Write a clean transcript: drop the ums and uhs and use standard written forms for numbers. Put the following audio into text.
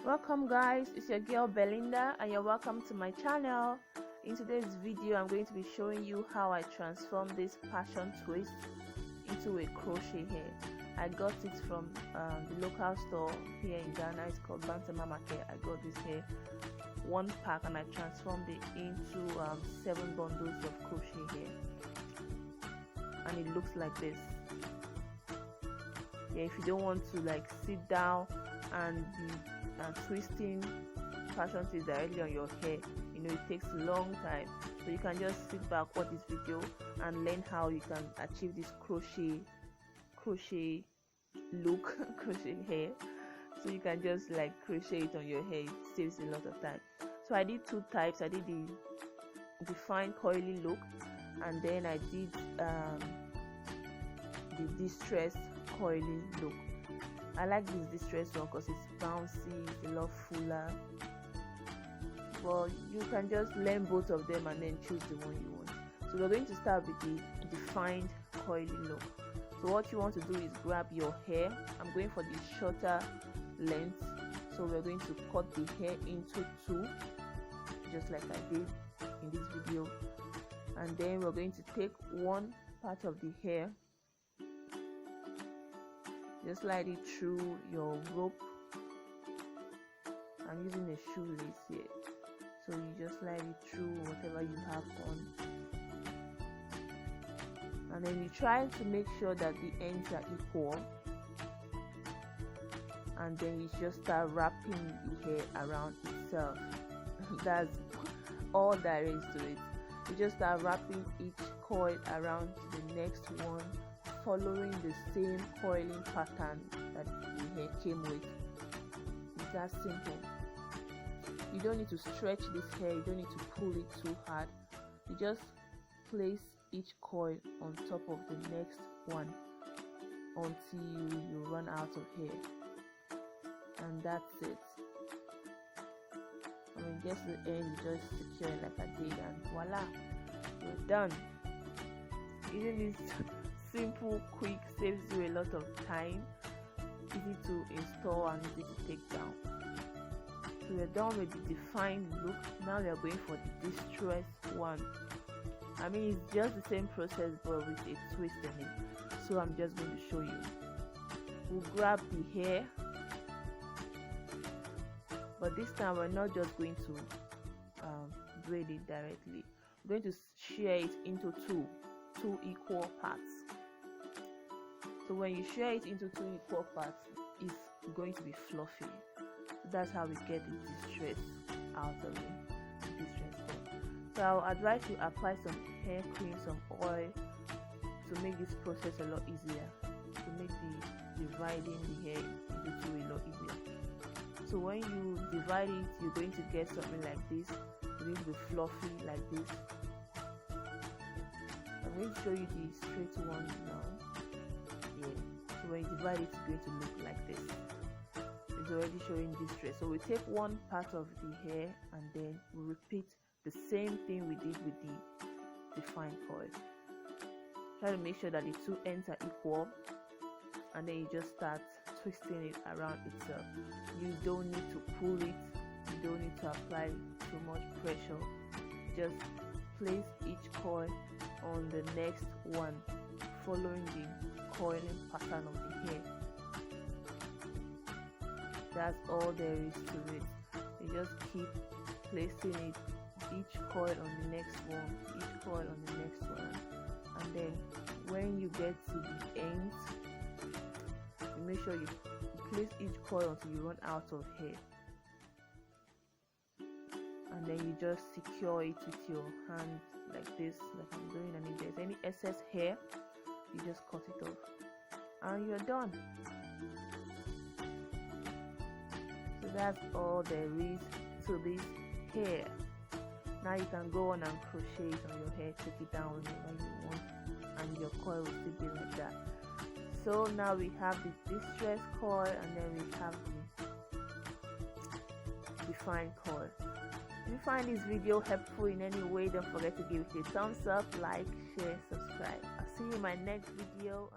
Welcome guys, it's your girl Belinder and you're welcome to my channel. In today's video I'm going to be showing you how I transform this passion twist into a crochet hair. I got it from the local store here in Ghana. It's called Bantama Market. I got this hair one pack and I transformed it into 7 bundles of crochet hair, and it looks like this. Yeah, if you don't want to like sit down and be twisting passion twist directly on your hair, you know, it takes a long time, so you can just sit back, watch this video and learn how you can achieve this crochet look crochet hair. So you can just like crochet it on your hair. It saves a lot of time. So I did 2 types. I did the defined coily look, and then I did the distressed coily look. I like this distressed one because it's bouncy, it's a lot fuller. Well, you can just learn both of them and then choose the one you want. So we're going to start with the defined coily look. So what you want to do is grab your hair. I'm going for the shorter length, so we're going to cut the hair into 2, just like I did in this video, and then we're going to take one part of the hair, just slide it through your rope. I'm using a shoelace here, so you just slide it through whatever you have on, and then you try to make sure that the ends are equal, and then you just start wrapping the hair around itself. That's all there is to it. You just start wrapping each coil around the next one, following the same coiling pattern that the hair came with. It's that simple. You don't need to stretch this hair, you don't need to pull it too hard. You just place each coil on top of the next one until you run out of hair, and that's it. When it gets to the end, you just secure it like I did, and voila, you're done. Using this simple, quick, saves you a lot of time, easy to install and easy to take down. So we're done with the defined look. Now we are going for the distressed one. I mean, it's just the same process but with a twist in it. So I'm just going to show you. We'll grab the hair, but this time we're not just going to braid it directly. We're going to shear it into two equal parts. So when you shear it into 2 equal parts, it's going to be fluffy. So that's how we get the distress out of it. So I'll advise you apply some hair cream, some oil, to make this process a lot easier, to make the dividing the hair into 2 a lot easier. So when you divide it, you're going to get something like this. It's going to be fluffy like this. I'm going to show you the straight one now. Yeah. So when you divide it, it's going to look like this. It's already showing distress. So we take one part of the hair and then we repeat the same thing we did with the defined coil. Try to make sure that the 2 ends are equal, and then you just start twisting it around itself. You don't need to pull it, you don't need to apply too much pressure. Just place each coil on the next one, following the coiling pattern of the hair. That's all there is to it. You just keep placing it, each coil on the next one, each coil on the next one, and then when you get to the ends, you make sure you place each coil until you run out of hair, and then you just secure it with your hand like this, like I'm doing, and if there's any excess hair, you just cut it off and you're done. So that's all there is to this hair. Now you can go on and crochet it on your hair, take it down whenever you want, and your coil will still be like that. So now we have the distress coil, and then we have the defined coil. If you find this video helpful in any way, don't forget to give it a thumbs up, like, share, subscribe. I'll see you in my next video.